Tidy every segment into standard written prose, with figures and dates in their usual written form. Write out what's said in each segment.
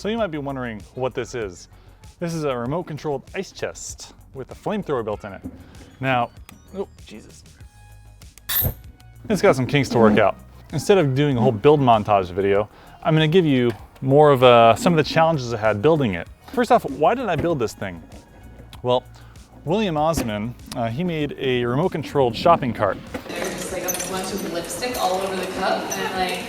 So you might be wondering what this is. This is a remote controlled ice chest with a flamethrower built in it. Now, oh, Jesus. It's got some kinks to work out. Instead of doing a whole build montage video, I'm gonna give you more of some of the challenges I had building it. First off, why did I build this thing? Well, William Osman, he made a remote controlled shopping cart. There's just like a bunch of lipstick all over the cup, and I'm like,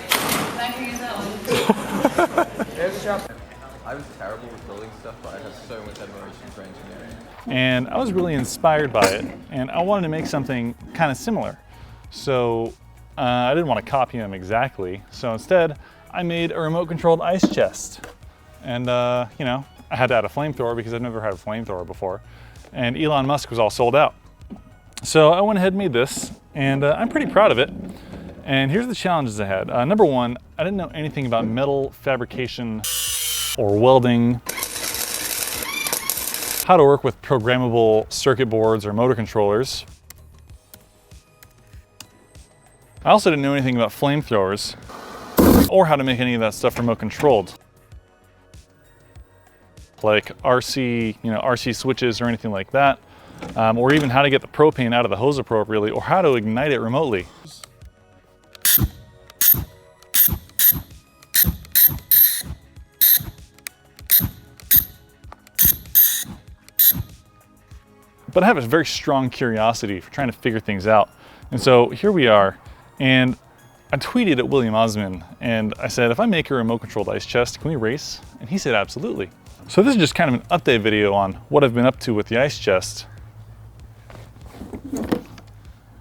I can use that one. There's shopping. I was terrible with building stuff, but I have so much admiration for engineering. And I was really inspired by it, and I wanted to make something kind of similar. So I didn't want to copy him exactly, so instead I made a remote controlled ice chest. And you know, I had to add a flamethrower because I've never had a flamethrower before. And Elon Musk was all sold out. So I went ahead and made this, and I'm pretty proud of it. And here's the challenges I had. Number one, I didn't know anything about metal fabrication or welding, how to work with programmable circuit boards or motor controllers. I also didn't know anything about flamethrowers or how to make any of that stuff remote controlled, like RC switches or anything like that, or even how to get the propane out of the hose appropriately, or how to ignite it remotely. But I have a very strong curiosity for trying to figure things out. And so here we are, and I tweeted at William Osman, and I said, if I make a remote controlled ice chest, can we race? And he said, absolutely. So this is just kind of an update video on what I've been up to with the ice chest.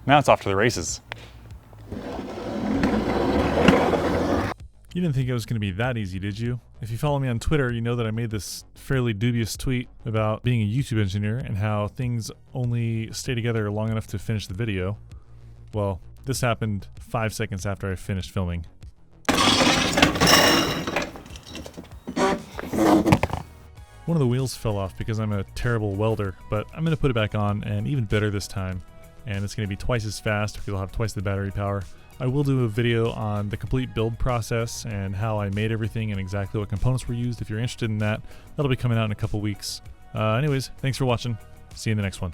Now it's off to the races. You didn't think it was going to be that easy, did you? If you follow me on Twitter, you know that I made this fairly dubious tweet about being a YouTube engineer and how things only stay together long enough to finish the video. Well, this happened 5 seconds after I finished filming. One of the wheels fell off because I'm a terrible welder, but I'm going to put it back on, and even better this time. And it's going to be twice as fast because I'll have twice the battery power. I will do a video on the complete build process and how I made everything and exactly what components were used. If you're interested in that, that'll be coming out in a couple weeks. Anyways, thanks for watching. See you in the next one.